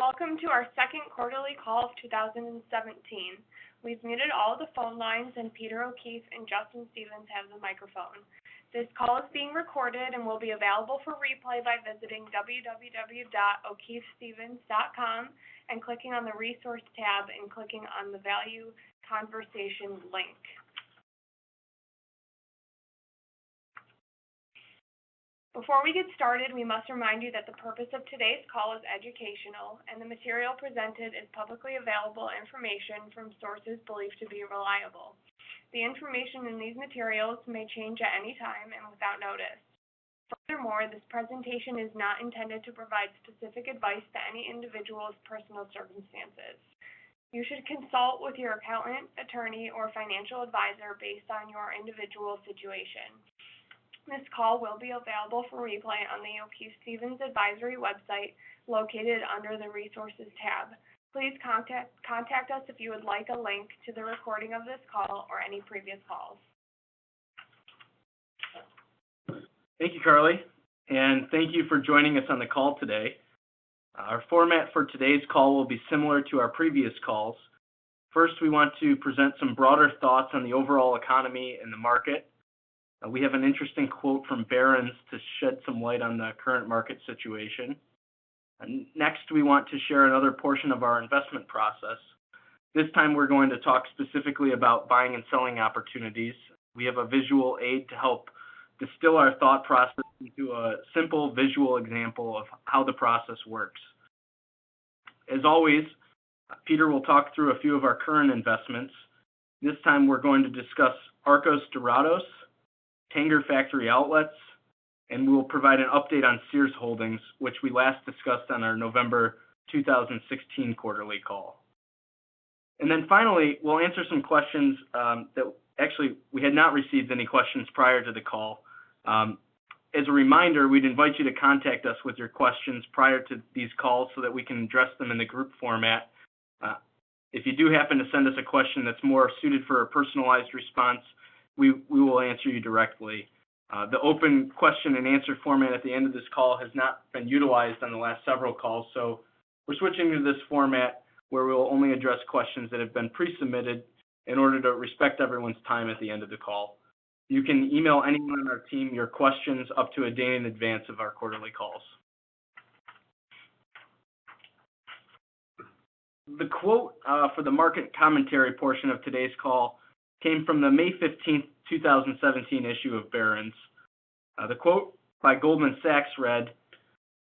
Welcome to our second quarterly call of 2017. We've muted all the phone lines, and Peter O'Keefe and Justin Stevens have the microphone. This call is being recorded and will be available for replay by visiting www.o'keefestevens.com and clicking on the Resource tab and clicking on the Value Conversation link. Before we get started, we must remind you that the purpose of today's call is educational, and the material presented is publicly available information from sources believed to be reliable. The information in these materials may change at any time and without notice. Furthermore, this presentation is not intended to provide specific advice to any individual's personal circumstances. You should consult with your accountant, attorney, or financial advisor based on your individual situation. This call will be available for replay on the O'Keefe Stevens Advisory website located under the Resources tab. Please contact us if you would like a link to the recording of this call or any previous calls. Thank you, Carly, and thank you for joining us on the call today. Our format for today's call will be similar to our previous calls. First, we want to present some broader thoughts on the overall economy and the market. We have an interesting quote from Barron's to shed some light on the current market situation. Next, we want to share another portion of our investment process. This time, we're going to talk specifically about buying and selling opportunities. We have a visual aid to help distill our thought process into a simple visual example of how the process works. As always, Peter will talk through a few of our current investments. This time, we're going to discuss Arcos Dorados, Tanger Factory Outlets, and we will provide an update on Sears Holdings, which we last discussed on our November 2016 quarterly call. And then finally, we'll answer some questions we had not received any questions prior to the call. As a reminder, we'd invite you to contact us with your questions prior to these calls so that we can address them in the group format. If you do happen to send us a question that's more suited for a personalized response, we will answer you directly. The open question and answer format at the end of this call has not been utilized on the last several calls, so we're switching to this format where we will only address questions that have been pre-submitted in order to respect everyone's time at the end of the call. You can email anyone on our team your questions up to a day in advance of our quarterly calls. The quote for the market commentary portion of today's call came from the May 15th, 2017 issue of Barron's. The quote by Goldman Sachs read,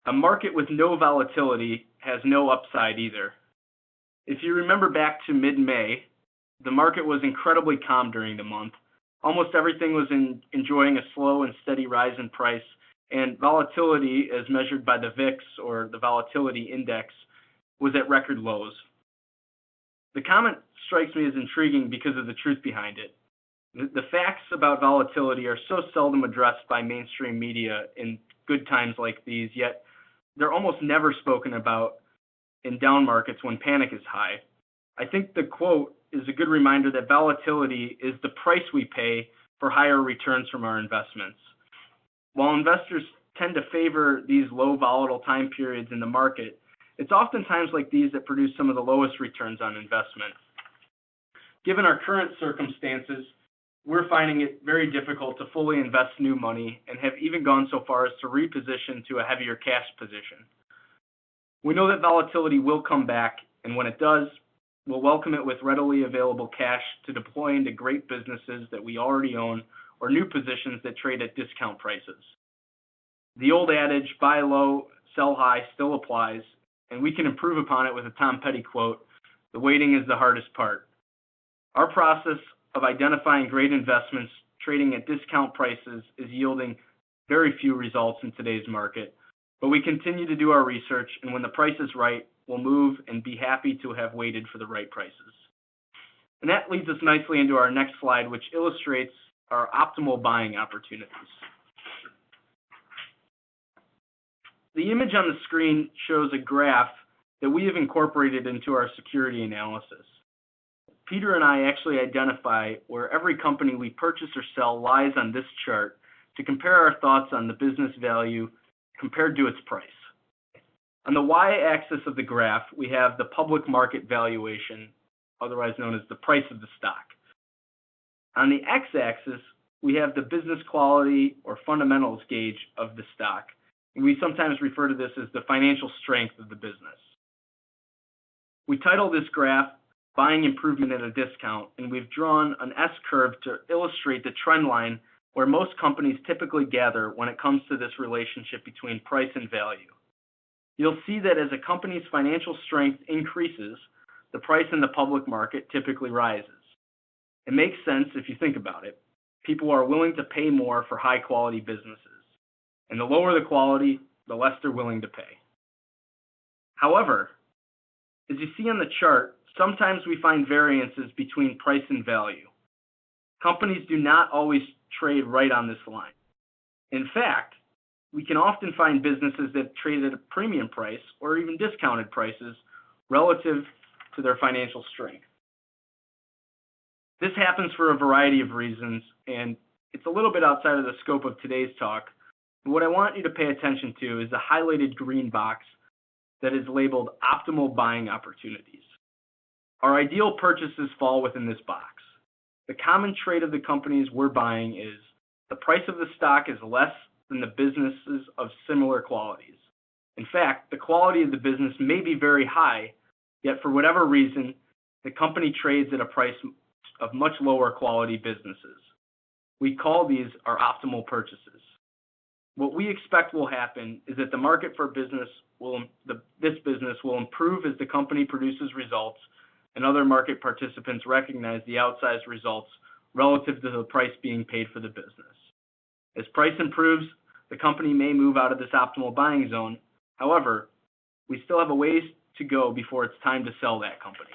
"A market with no volatility has no upside either." If you remember back to mid-May, the market was incredibly calm during the month. Almost everything was enjoying a slow and steady rise in price, and volatility, as measured by the VIX, or the volatility index, was at record lows. The comment strikes me as intriguing because of the truth behind it. The facts about volatility are so seldom addressed by mainstream media in good times like these, yet they're almost never spoken about in down markets when panic is high. I think the quote is a good reminder that volatility is the price we pay for higher returns from our investments. While investors tend to favor these low volatile time periods in the market, it's oftentimes like these that produce some of the lowest returns on investment. Given our current circumstances, we're finding it very difficult to fully invest new money and have even gone so far as to reposition to a heavier cash position. We know that volatility will come back, and when it does, we'll welcome it with readily available cash to deploy into great businesses that we already own or new positions that trade at discount prices. The old adage, buy low, sell high, still applies, and we can improve upon it with a Tom Petty quote, "The waiting is the hardest part." Our process of identifying great investments trading at discount prices is yielding very few results in today's market, but we continue to do our research, and when the price is right, we'll move and be happy to have waited for the right prices. And that leads us nicely into our next slide, which illustrates our optimal buying opportunities. The image on the screen shows a graph that we have incorporated into our security analysis. Peter and I actually identify where every company we purchase or sell lies on this chart to compare our thoughts on the business value compared to its price. On the y-axis of the graph, we have the public market valuation, otherwise known as the price of the stock. On the x-axis, we have the business quality or fundamentals gauge of the stock. And we sometimes refer to this as the financial strength of the business. We title this graph Buying Improvement at a Discount, and we've drawn an S-curve to illustrate the trend line where most companies typically gather when it comes to this relationship between price and value. You'll see that as a company's financial strength increases, the price in the public market typically rises. It makes sense if you think about it. People are willing to pay more for high-quality businesses, and the lower the quality, the less they're willing to pay. However, as you see on the chart, sometimes we find variances between price and value. Companies do not always trade right on this line. In fact, we can often find businesses that trade at a premium price or even discounted prices relative to their financial strength. This happens for a variety of reasons, and it's a little bit outside of the scope of today's talk. But what I want you to pay attention to is the highlighted green box that is labeled optimal buying opportunities. Our ideal purchases fall within this box. The common trait of the companies we're buying is the price of the stock is less than the businesses of similar qualities. In fact, the quality of the business may be very high, yet for whatever reason, the company trades at a price of much lower quality businesses. We call these our optimal purchases. What we expect will happen is that the market for this business will improve as the company produces results and other market participants recognize the outsized results relative to the price being paid for the business. As price improves, the company may move out of this optimal buying zone. However, we still have a ways to go before it's time to sell that company.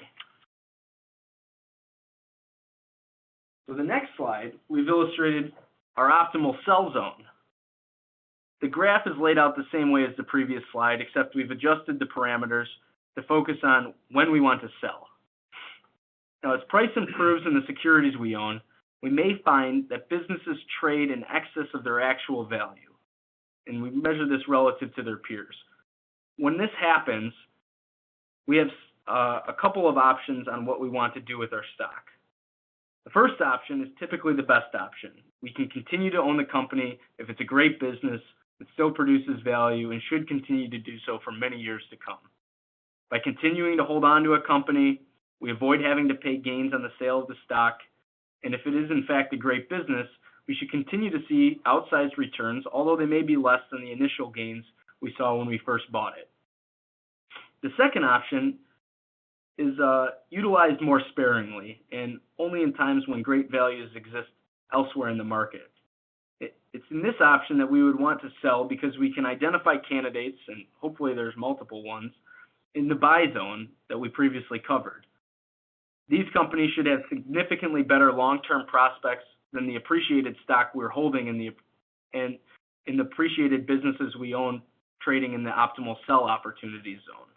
So the next slide, we've illustrated our optimal sell zone. The graph is laid out the same way as the previous slide, except we've adjusted the parameters to focus on when we want to sell. Now, as price improves in the securities we own, we may find that businesses trade in excess of their actual value, and we measure this relative to their peers. When this happens, we have a couple of options on what we want to do with our stock. The first option is typically the best option. We can continue to own the company if it's a great business that still produces value and should continue to do so for many years to come. By continuing to hold on to a company, we avoid having to pay gains on the sale of the stock, and if it is in fact a great business, we should continue to see outsized returns, although they may be less than the initial gains we saw when we first bought it. The second option is utilized more sparingly and only in times when great values exist elsewhere in the market. It's in this option that we would want to sell because we can identify candidates, and hopefully there's multiple ones, in the buy zone that we previously covered. These companies should have significantly better long-term prospects than the appreciated stock we're holding in the appreciated businesses we own trading in the optimal sell opportunity zone.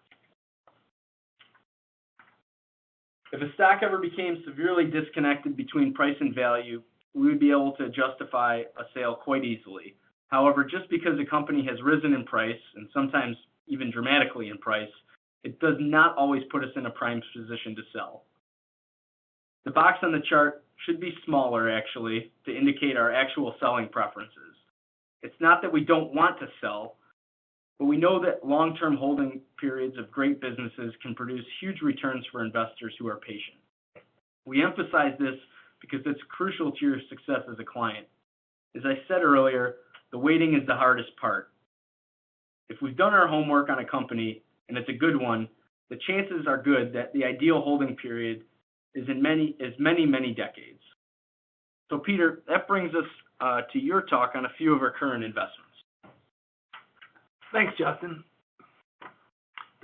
If a stock ever became severely disconnected between price and value, we would be able to justify a sale quite easily. However, just because a company has risen in price, and sometimes even dramatically in price, it does not always put us in a prime position to sell. The box on the chart should be smaller, actually, to indicate our actual selling preferences. It's not that we don't want to sell, but we know that long-term holding periods of great businesses can produce huge returns for investors who are patient. We emphasize this because it's crucial to your success as a client. As I said earlier, the waiting is the hardest part. If we've done our homework on a company, and it's a good one, the chances are good that the ideal holding period is many decades. So Peter, that brings us to your talk on a few of our current investments. Thanks, Justin.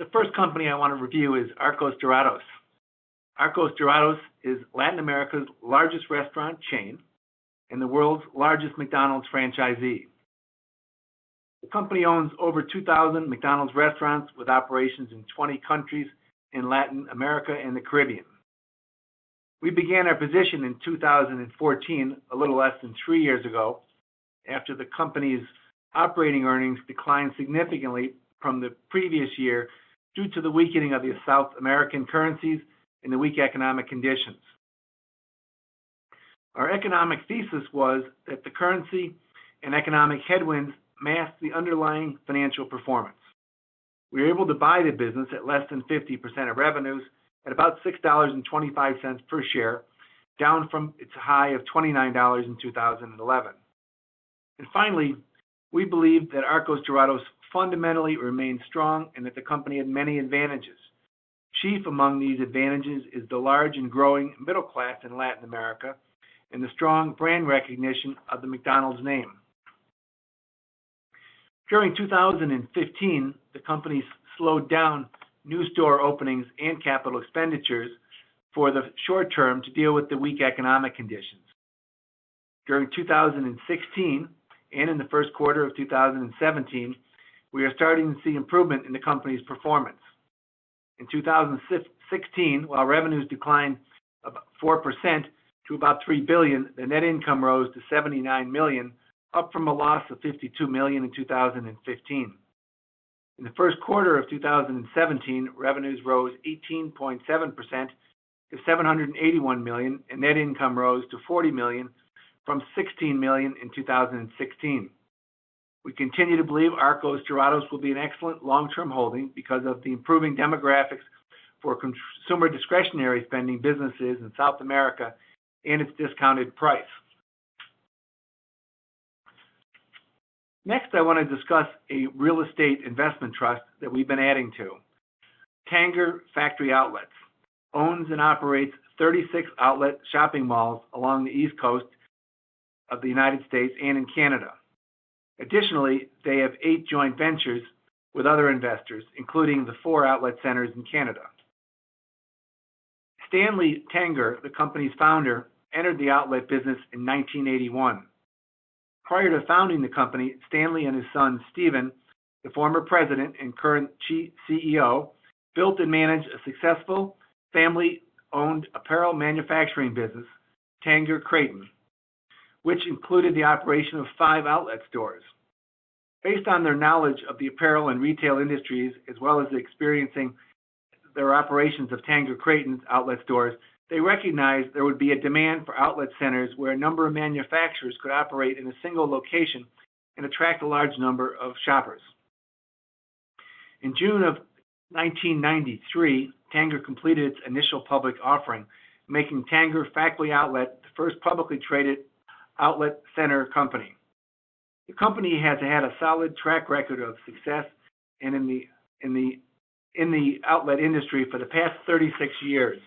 The first company I want to review is Arcos Dorados. Arcos Dorados is Latin America's largest restaurant chain and the world's largest McDonald's franchisee. The company owns over 2,000 McDonald's restaurants with operations in 20 countries in Latin America and the Caribbean. We began our position in 2014, a little less than 3 years ago, after the company's operating earnings declined significantly from the previous year due to the weakening of the South American currencies and the weak economic conditions. Our economic thesis was that the currency and economic headwinds masked the underlying financial performance. We were able to buy the business at less than 50% of revenues at about $6.25 per share, down from its high of $29 in 2011. And finally, we believe that Arcos Dorados fundamentally remains strong and that the company had many advantages. Chief among these advantages is the large and growing middle class in Latin America and the strong brand recognition of the McDonald's name. During 2015, the company slowed down new store openings and capital expenditures for the short term to deal with the weak economic conditions. During 2016 and in the first quarter of 2017, we are starting to see improvement in the company's performance. In 2016, while revenues declined about 4% to about $3 billion, the net income rose to $79 million, up from a loss of $52 million in 2015. In the first quarter of 2017, revenues rose 18.7% to $781 million, and net income rose to $40 million from $16 million in 2016. We continue to believe Arcos Dorados will be an excellent long-term holding because of the improving demographics for consumer discretionary spending businesses in South America and its discounted price. Next, I want to discuss a real estate investment trust that we've been adding to. Tanger Factory Outlets owns and operates 36 outlet shopping malls along the East Coast of the United States and in Canada. Additionally, they have 8 joint ventures with other investors, including the 4 outlet centers in Canada. Stanley Tanger, the company's founder, entered the outlet business in 1981. Prior to founding the company, Stanley and his son, Stephen, the former president and current CEO, built and managed a successful family-owned apparel manufacturing business, Tanger Creighton, which included the operation of 5 outlet stores. Based on their knowledge of the apparel and retail industries, as well as experiencing their operations of Tanger Creighton's outlet stores, they recognized there would be a demand for outlet centers where a number of manufacturers could operate in a single location and attract a large number of shoppers. In June of 1993, Tanger completed its initial public offering, making Tanger Factory Outlet the first publicly traded outlet center company. The company has had a solid track record of success and in the outlet industry for the past 36 years.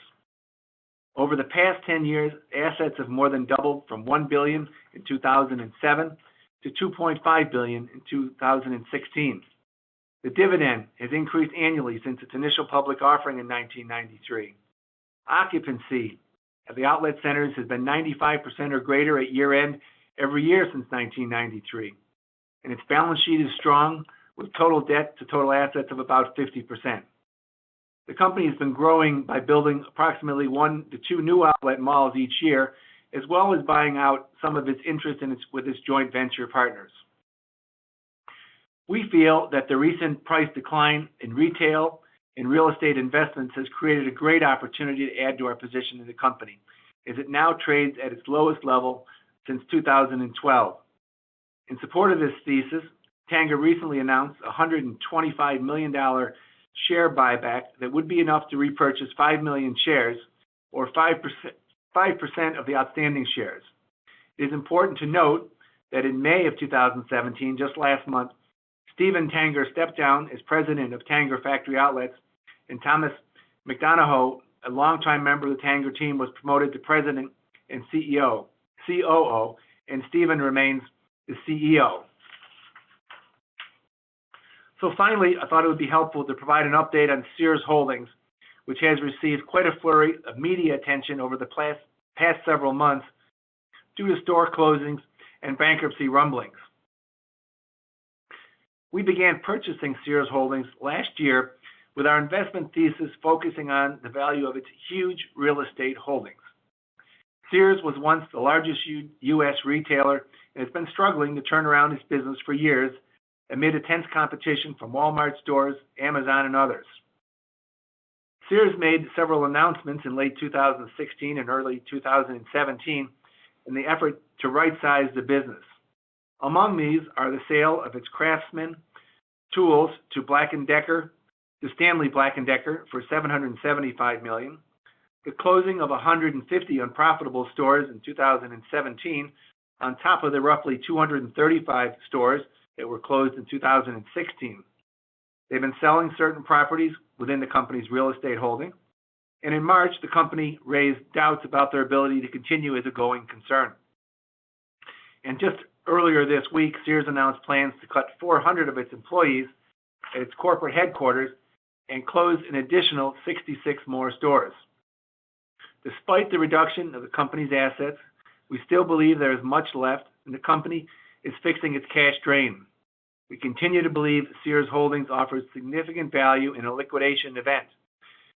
Over the past 10 years, assets have more than doubled from $1 billion in 2007 to $2.5 billion in 2016. The dividend has increased annually since its initial public offering in 1993. Occupancy at the outlet centers has been 95% or greater at year-end every year since 1993, and its balance sheet is strong with total debt to total assets of about 50%. The company has been growing by building approximately 1 to 2 new outlet malls each year, as well as buying out some of its interest with its joint venture partners. We feel that the recent price decline in retail and real estate investments has created a great opportunity to add to our position in the company, as it now trades at its lowest level since 2012. In support of this thesis, Tanger recently announced a $125 million share buyback that would be enough to repurchase 5 million shares, or 5% of the outstanding shares. It is important to note that in May of 2017, just last month, Stephen Tanger stepped down as president of Tanger Factory Outlets, and Thomas McDonough, a longtime member of the Tanger team, was promoted to president and COO, and Stephen remains the CEO. So finally, I thought it would be helpful to provide an update on Sears Holdings, which has received quite a flurry of media attention over the past several months due to store closings and bankruptcy rumblings. We began purchasing Sears Holdings last year with our investment thesis focusing on the value of its huge real estate holdings. Sears was once the largest U.S. retailer and has been struggling to turn around its business for years amid intense competition from Walmart stores, Amazon, and others. Sears made several announcements in late 2016 and early 2017 in the effort to right-size the business. Among these are the sale of its Craftsman tools to Stanley Black & Decker for $775 million, the closing of 150 unprofitable stores in 2017 on top of the roughly 235 stores that were closed in 2016. They've been selling certain properties within the company's real estate holding, and in March, the company raised doubts about their ability to continue as a going concern. And just earlier this week, Sears announced plans to cut 400 of its employees at its corporate headquarters and close an additional 66 more stores. Despite the reduction of the company's assets, we still believe there is much left, and the company is fixing its cash drain. We continue to believe Sears Holdings offers significant value in a liquidation event.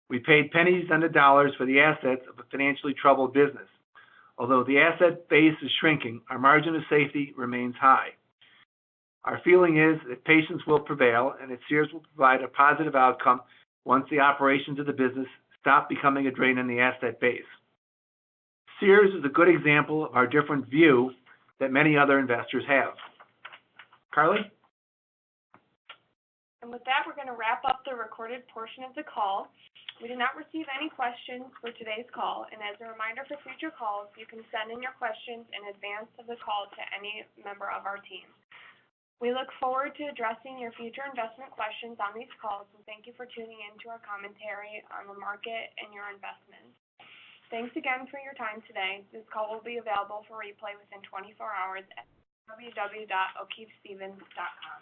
We paid pennies on the dollars for the assets of a financially troubled business. Although the asset base is shrinking, our margin of safety remains high. Our feeling is that patience will prevail and that Sears will provide a positive outcome once the operations of the business stop becoming a drain on the asset base. Sears is a good example of our different view that many other investors have. Carly? And with that, we're going to wrap up the recorded portion of the call. We did not receive any questions for today's call, and as a reminder for future calls, you can send in your questions in advance of the call to any member of our team. We look forward to addressing your future investment questions on these calls, and thank you for tuning in to our commentary on the market and your investments. Thanks again for your time today. This call will be available for replay within 24 hours at www.o'keefestevens.com.